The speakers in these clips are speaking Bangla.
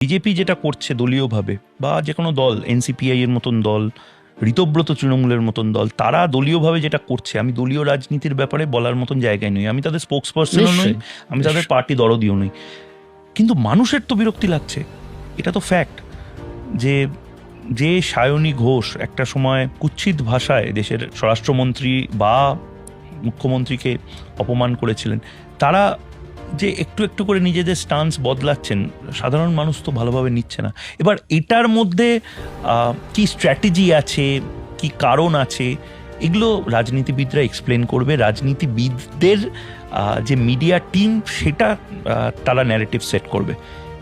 বিজেপি যেটা করছে দলীয়ভাবে বা যে কোনো দল, এনসিপিআই এর মতন দল, ঋতব্রত তৃণমূলের মতন দল, তারা দলীয়ভাবে যেটা করছে, আমি দলীয় রাজনীতির ব্যাপারে বলার মতন জায়গায় নই, আমি তাদের স্পোক্স পার্সনও নই, আমি তাদের পার্টি দরদিও নই, কিন্তু মানুষের তো বিরক্তি লাগছে, এটা তো ফ্যাক্ট। যে যে সায়নী ঘোষ একটা সময় কুৎসিত ভাষায় দেশের স্বরাষ্ট্রমন্ত্রী বা মুখ্যমন্ত্রীকে অপমান করেছিলেন, তারা যে একটু একটু করে নিজেদের স্টান্স বদলাচ্ছেন, সাধারণ মানুষ তো ভালোভাবে নিচ্ছে না। এবার এটার মধ্যে কি স্ট্র্যাটেজি আছে, কি কারণ আছে, এগুলো রাজনীতিবিদরা এক্সপ্লেন করবে। রাজনীতিবিদদের যে মিডিয়া টিম, সেটা তারা ন্যারেটিভ সেট করবে।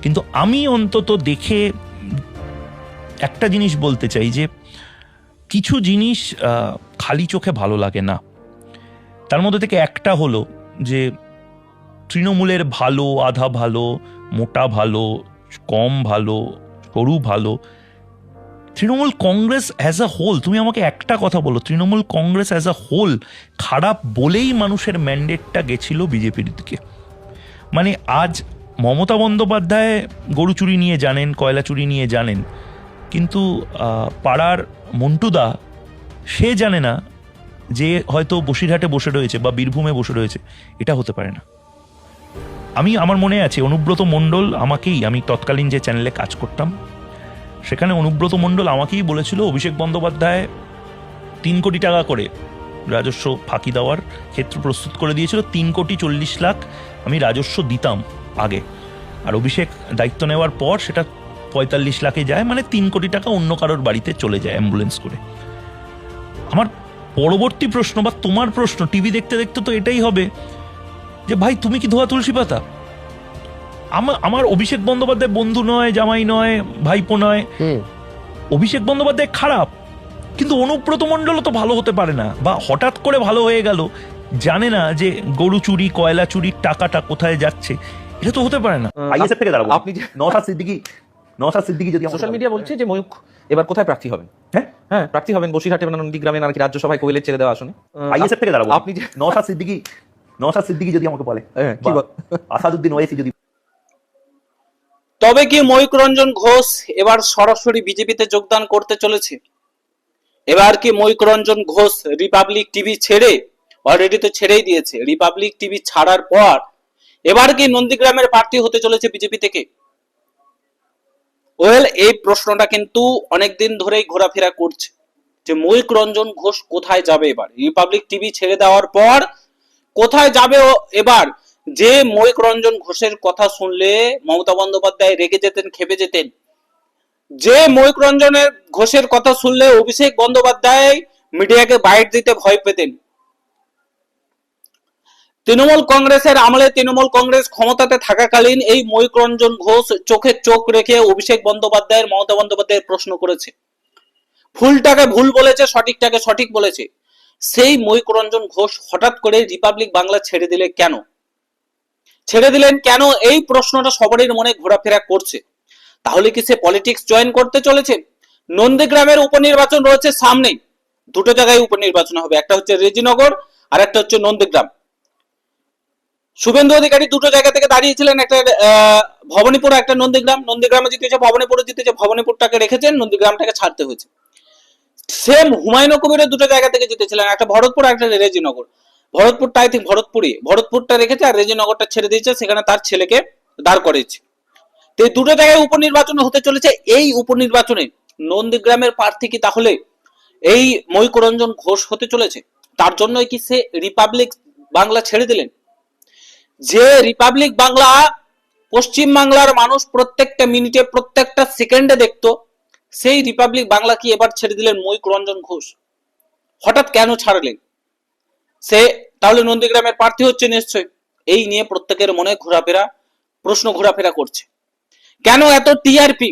কিন্তু আমি অন্তত দেখে একটা জিনিস বলতে চাই যে কিছু জিনিস খালি চোখে ভালো লাগে না। তার মধ্যে থেকে একটা হলো যে তৃণমূলের ভালো, আধা ভালো, মোটা ভালো, কম ভালো, সরু ভালো, Trinamool Congress as a whole, তুমি আমাকে একটা কথা বলো, Trinamool Congress as a whole খারাপ বলেই মানুষের ম্যান্ডেটটা গেছিল বিজেপির দিকে। মানে আজ মমতা বন্দ্যোপাধ্যায় গরু চুরি নিয়ে জানেন, কয়লা চুরি নিয়ে জানেন, কিন্তু পাড়ার মন্টুদা সে জানে না যে হয়তো বসিরহাটে বসে রয়েছে বা বীরভূমে বসে রয়েছে। এটা হতে পারে না। আমার মনে আছে অনুব্রত মণ্ডল আমি তৎকালীন যে চ্যানেলে কাজ করতাম, সেখানে অনুব্রত মণ্ডল আমাকেই বলেছিল অভিষেক বন্দ্যোপাধ্যায় 3 কোটি টাকা করে রাজস্ব ফাঁকি দেওয়ার ক্ষেত্র প্রস্তুত করে দিয়েছিল। 3,40,00,000 আমি রাজস্ব দিতাম আগে, আর অভিষেক দায়িত্ব নেওয়ার পর সেটা 45 লাখে যায়, মানে 3 কোটি টাকা অন্য কারোর বাড়িতে চলে যায় অ্যাম্বুলেন্স করে। আমার পরবর্তী প্রশ্ন বা তোমার প্রশ্ন টিভি দেখতে দেখতে তো এটাই হবে যে ভাই তুমি কি ধোয়া তুলসী পাতা? আমার অভিষেক বন্দ্যোপাধ্যায় বন্ধু নয়, জামাই নয়, ভাইপো নয়, অভিষেক বন্দ্যোপাধ্যায় খারাপ, কিন্তু অনুব্রত মণ্ডলও তো ভালো হতে পারে না, বা হঠাৎ করে ভালো হয়ে গেল, জানে না যে গরু চুরি, কয়লা চুরির টাকাটা কোথায় যাচ্ছে, এটা তো হতে পারে না। আইএসএফ থেকে দাঁড়াবো আপনি যে নওশাদ সিদ্দিকী যদি সোশ্যাল মিডিয়া বলছে যে ময়ূখ এবার কোথায় প্রার্থী হবেন? হ্যাঁ প্রার্থী হবেন বসিরহাটে, নন্দীগ্রামে, নাকি রাজ্যসভায় কোয়েলের ছেড়ে দেওয়া আসনে। আইএসএফ থেকে দাঁড়াবো আপনি যে নওশাদ সিদ্দিকী যদি আমাকে বলে, কি বল, আসাদুদ্দিন ওয়াইসি যদি। তবে কি ময়ূখ রঞ্জন ঘোষ এবার সরাসরি বিজেপিতে যোগদান করতে চলেছে? এবার কি ময়ূখ রঞ্জন ঘোষ রিপাবলিক টিভি ছেড়ে, অলরেডি তো ছেড়েই দিয়েছে, রিপাবলিক টিভি ছাড়ার পর এবার কি নন্দীগ্রামের প্রার্থী হতে চলেছে বিজেপি থেকে? এই প্রশ্নটা কিন্তু অনেকদিন ধরেই ঘোরাফেরা করছে যে ময়ূখ রঞ্জন ঘোষ কোথায় যাবে এবার, রিপাবলিক টিভি ছেড়ে দেওয়ার পর কোথায় যাবে এবার। যে ময়ূখ রঞ্জন ঘোষের কথা শুনলে মমতা বন্দ্যোপাধ্যায় রেগে যেতেন, খেপে যেতেন, যে ময়ূখ রঞ্জনের ঘোষের কথা শুনলে অভিষেক বন্দ্যোপাধ্যায় মিডিয়াকে বাইট দিতে ভয় পেতেন, তৃণমূল কংগ্রেসের আমলে, তৃণমূল কংগ্রেস ক্ষমতাতে থাকাকালীন এই ময়ূখ রঞ্জন ঘোষ চোখে চোখ রেখে অভিষেক বন্দ্যোপাধ্যায়ের, মমতা বন্দ্যোপাধ্যায়ের প্রশ্ন করেছে, ভুলটাকে ভুল বলেছে, সঠিকটাকে সঠিক বলেছে। সেই ময়ূখ রঞ্জন ঘোষ হঠাৎ করে রিপাবলিক বাংলা ছেড়ে দিলে কেন, ছেড়ে দিলেন কেন, এই প্রশ্নটা সবারই মনে ঘোরাফেরা করছে। তাহলে কি সে পলিটিক্স জয়েন করতে চলেছে? নন্দীগ্রামের উপনির্বাচন রয়েছে সামনে, দুটো জায়গায় উপনির্বাচন হবে, একটা হচ্ছে রেজিনগর আর একটা হচ্ছে নন্দীগ্রাম। শুভেন্দু অধিকারী দুটো জায়গা থেকে দাঁড়িয়েছিলেন, একটা ভবানীপুর, একটা নন্দীগ্রাম। নন্দীগ্রামে জিতেছে, ভবানীপুরে জিতেছে, ভবানীপুরটাকে রেখেছেন, নন্দীগ্রামটাকে ছাড়তে হয়েছে। সেম হুমায়ুন কবিরের দুটো জায়গা থেকে জিতেছিলেন, একটা ভরতপুর আর একটা রেজিনগর। ভরতপুরটা আই থিঙ্ক ভরতপুরটা রেখেছে আর রেজিনগরটা ছেড়ে দিয়েছে, সেখানে তার ছেলেকে দাঁড় করেছে। তো এই দুটো জায়গায় উপনির্বাচন হতে চলেছে। এই উপনির্বাচনে নন্দীগ্রামের প্রার্থী কি তাহলে এই ময়ূখ রঞ্জন ঘোষ হতে চলেছে? তার জন্যই কি সে রিপাবলিক বাংলা ছেড়ে দিলেন? যে রিপাবলিক বাংলা পশ্চিম বাংলার মানুষ প্রত্যেকটা মিনিটে, প্রত্যেকটা সেকেন্ডে দেখতো, সেই রিপাবলিক বাংলা কি এবার ছেড়ে দিলেন ময়ূখ রঞ্জন ঘোষ? হঠাৎ কেন ছাড়লেন? সে তাহলে নন্দীগ্রামের প্রার্থী হচ্ছে নিশ্চয়, এই নিয়ে প্রত্যেকের মনে প্রশ্ন ঘোরাফেরা করছে। কেন এত টিআরপি,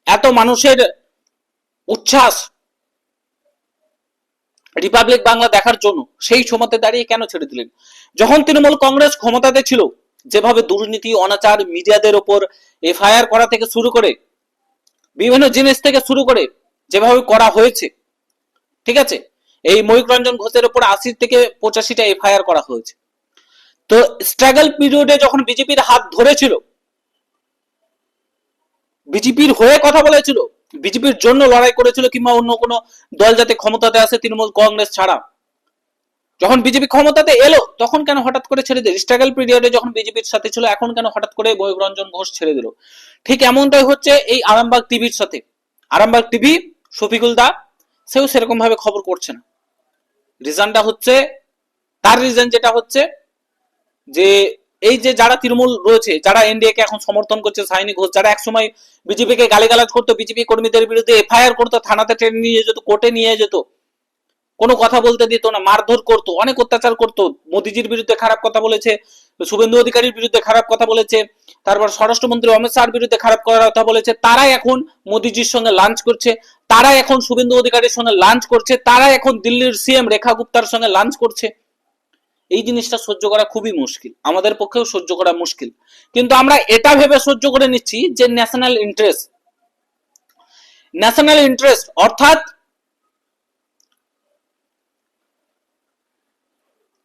এত মানুষের উচ্ছ্বাস রিপাবলিক বাংলা দেখার জন্য, সেই সময়তে দাঁড়িয়ে কেন ছেড়ে দিলেন? যখন তৃণমূল কংগ্রেস ক্ষমতাতে ছিল, যেভাবে দুর্নীতি, অনাচার, মিডিয়াদের ওপর এফআইআর করা থেকে শুরু করে বিভিন্ন জিনিস থেকে শুরু করে যেভাবে করা হয়েছে, ঠিক আছে, এই ময়ূখ রঞ্জন ঘোষের উপর 80 থেকে 85টা এফআইআর করা হয়েছে। তো স্ট্রাগল পিরিয়ডে যখন বিজেপির হাত ধরেছিল, বিজেপির হয়ে কথা বলেছিল, বিজেপির জন্য লড়াই করেছিল, কিংবা অন্য কোনো দল যাতে ক্ষমতাতে আসে তৃণমূল কংগ্রেস ছাড়া। যখন বিজেপি ক্ষমতাতে এলো তখন কেন হঠাৎ করে ছেড়ে দিল? স্ট্রাগল পিরিয়ডে যখন বিজেপির সাথে ছিল, এখন কেন হঠাৎ করে ময়ূররঞ্জন ঘোষ ছেড়ে দিল? ঠিক এমনটাই হচ্ছে এই আরামবাগ টিভির সাথে। আরামবাগ টিভি, শফিকুল দা, সেও সেরকম ভাবে খবর করছে না। রিজনটা হচ্ছে, তার রিজন যেটা হচ্ছে যে এই যে যারা তৃণমূল রয়েছে, যারা এনডিএ কে এখন সমর্থন করছে, সাইনি ঘোষ, যারা একসময় বিজেপিকে গালিগালাজ করতো, বিজেপি কর্মীদের বিরুদ্ধে এফআইআর করতো, থানাতে ট্রেন নিয়ে যেত, কোর্টে নিয়ে যেত, কোনো কথা বলতে দিত না, মারধর করতো, অনেক অত্যাচার করতো, মোদিজির বিরুদ্ধে খারাপ কথা বলেছে, শুভেন্দু অধিকারীর বিরুদ্ধে খারাপ কথা বলেছে, তারপর স্বরাষ্ট্রমন্ত্রী অমিত শাহর বিরুদ্ধে খারাপ কথা বলেছে, তারাই এখন মোদিজির সঙ্গে লাঞ্চ করছে, তারাই এখন শুভেন্দু অধিকারীর সঙ্গে লাঞ্চ করছে, তারাই এখন দিল্লির সিএম রেখা গুপ্তার সঙ্গে লাঞ্চ করছে। এই জিনিসটা সহ্য করা খুবই মুশকিল, আমাদের পক্ষেও সহ্য করা মুশকিল। কিন্তু আমরা এটা ভেবে সহ্য করে নিচ্ছি যে ন্যাশনাল ইন্টারেস্ট অর্থাৎ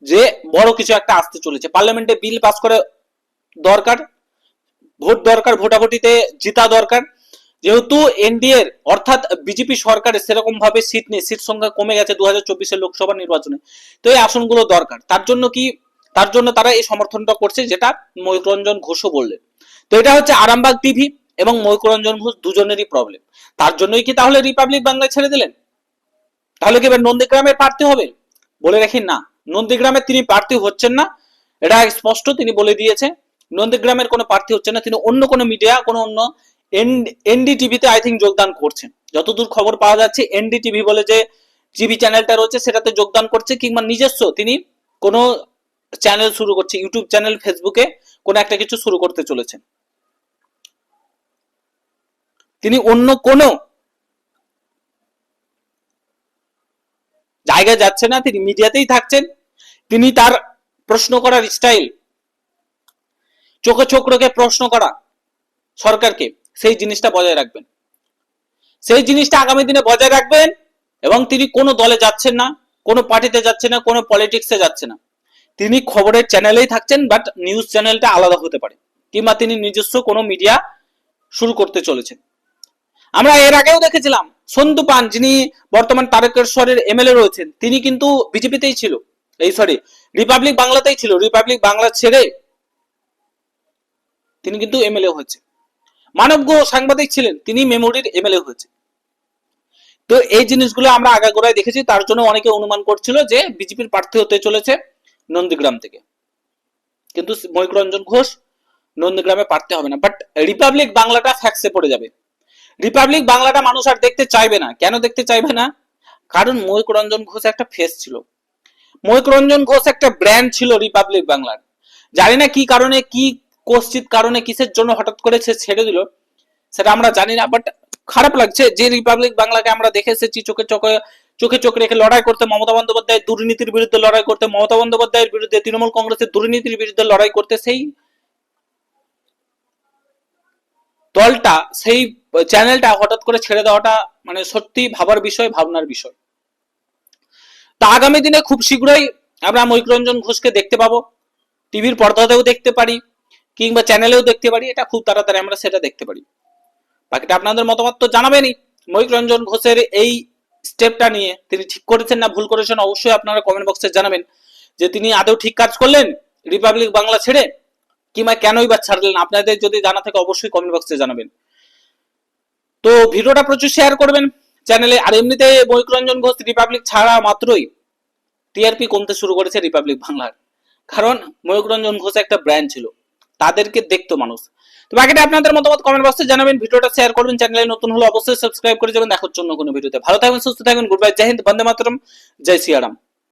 যে বড় কিছু একটা আসতে চলেছে, পার্লামেন্টে বিল পাস করে দরকার, ভোট দরকার, ভোটাভুটিতে জিতা দরকার। যেহেতু এনডিএর অর্থাৎ বিজেপি সরকারের সেরকম ভাবে সিট নেই, সিট সংখ্যা কমে গেছে 2024-এর লোকসভা নির্বাচনে, তো এই আসনগুলো দরকার। তার জন্য তারা এই সমর্থনটা করছে, যেটা ময়ূররঞ্জন ঘোষও বললেন। তো এটা হচ্ছে আরামবাগ টিভি এবং ময়ূররঞ্জন ঘোষ দুজনেরই প্রবলেম। তার জন্যই কি তাহলে রিপাবলিক বাংলায় ছেড়ে দিলেন? তাহলে কি এবার নন্দীগ্রামের প্রার্থী হবে? বলে রাখি না, নন্দীগ্রামে তিনি প্রার্থী হচ্ছেন না, এটা স্পষ্ট তিনি বলে দিয়েছে। নন্দীগ্রামের কোনো প্রার্থী হচ্ছে না, তিনি অন্য কোনো মিডিয়া, কোনো অন্য এনডিটিভিতে আই থিঙ্ক যোগদান করছেন, যতদূর খবর পাওয়া যাচ্ছে। এনডিটিভি বলে যে টিভি চ্যানেলটা রয়েছে সেটাতে যোগদান করছে, কিংবা নিজস্ব তিনি কোনো চ্যানেল শুরু করছে, ইউটিউব চ্যানেল, ফেসবুকে কোনো একটা কিছু শুরু করতে চলেছেন। তিনি অন্য কোনো জায়গায় যাচ্ছে না, তিনি মিডিয়াতেই থাকছেন। তিনি তার প্রশ্ন করার স্টাইল, চোখে চোখ রেখে প্রশ্ন করা সরকারকে, সেই জিনিসটা বজায় রাখবেন, সেই জিনিসটা আগামী দিনে বজায় রাখবেন। এবং তিনি কোনো দলে যাচ্ছেন না, কোনো পার্টিতে যাচ্ছেন না, কোনো পলিটিক্সে যাচ্ছে না, তিনি খবরের চ্যানেলেই থাকছেন, বাট নিউজ চ্যানেলটা আলাদা হতে পারে, কিংবা তিনি নিজস্ব কোনো মিডিয়া শুরু করতে চলেছেন। আমরা এর আগেও দেখেছিলাম সন্তু পান, যিনি বর্তমান তারকেশ্বরের এমএলএ রয়েছেন, তিনি কিন্তু বিজেপিতেই ছিল, রিপাবলিক বাংলাতেই ছিল, রিপাবলিক বাংলা ছেড়ে তিনি কিন্তু এমএলএ হয়েছে। মানব গুহ সাংবাদিক ছিলেন, তিনি মেমোরির এমএলএ হয়েছে। তো এই জিনিসগুলো আমরা আগাগোড়ায় দেখেছি, তার জন্য অনেকে অনুমান করছিল যে বিজেপির প্রার্থী হতে চলেছে নন্দীগ্রাম থেকে, কিন্তু ময়ূররঞ্জন ঘোষ নন্দীগ্রামে প্রার্থী হবে না। বাট রিপাবলিক বাংলাটা ফ্যাক্সে পড়ে যাবে, রিপাবলিক বাংলাটা মানুষ আর দেখতে চাইবে না। কেন দেখতে চাইবে না? কারণ ময়ূররঞ্জন ঘোষ একটা ফেস ছিল, ময়ূররঞ্জন ঘোষ একটা ব্র্যান্ড ছিল রিপাবলিক বাংলার। জানি না কি কারণে, কি কষ্টিত কারণে, কিসের জন্য হঠাৎ করে সে ছেড়ে দিল সেটা আমরা জানি না, বাট খারাপ লাগছে যে রিপাবলিক বাংলাকে আমরা দেখে এসেছি চোখে চোখ রেখে লড়াই করতে, মমতা বন্দ্যোপাধ্যায়ের দুর্নীতির বিরুদ্ধে লড়াই করতে, মমতা বন্দ্যোপাধ্যায়ের বিরুদ্ধে, তৃণমূল কংগ্রেসের দুর্নীতির বিরুদ্ধে লড়াই করতে, সেই দলটা, সেই চ্যানেলটা হঠাৎ করে ছেড়ে দেওয়াটা মানে সত্যি ভাবার বিষয়, ভাবনার বিষয়। তা আগামী দিনে খুব শীঘ্রই আমরা ময়ূররঞ্জন ঘোষকে দেখতে পাবো, টিভির পর্দাতেও দেখতে পারি, কিংবা চ্যানেলেও দেখতে পারি, এটা খুব তাড়াতাড়ি আমরা সেটা দেখতে পারি। বাকিটা আপনাদের মতামত তো জানাবেনই। ময়ূররঞ্জন ঘোষের এই স্টেপটা নিয়ে তিনি ঠিক করেছেন না ভুল করেছেন, অবশ্যই আপনারা কমেন্ট বক্সে জানাবেন যে তিনি আদৌ ঠিক কাজ করলেন রিপাবলিক বাংলা ছেড়ে, কিংবা কেনই বা ছাড়লেন। আপনাদের যদি জানা থাকে অবশ্যই কমেন্ট বক্সে জানাবেন। তো ভিডিওটা প্রচুর শেয়ার করবেন চ্যানেলে। আর এমনিতে ময়ূররঞ্জন ঘোষ রিপাবলিক ছাড়া মাত্রই টিআরপি কমতে শুরু করেছে রিপাবলিক বাংলার, কারণ ময়ূররঞ্জন ঘোষ একটা ব্র্যান্ড ছিল, তাদেরকে দেখতো মানুষ। তো বাকিটা আপনাদের মতামত কমেন্ট বক্সে জানাবেন, ভিডিওটা শেয়ার করবেন, চ্যানেলে নতুন হলে অবশ্যই সাবস্ক্রাইব করে যাবেন। দেখার জন্য কোনো ভিডিওতে ভালো থাকবেন, সুস্থ থাকবেন, গুড বাই, জয় হিন্দ, বন্দে মাতরম, জয় সিয়ারাম।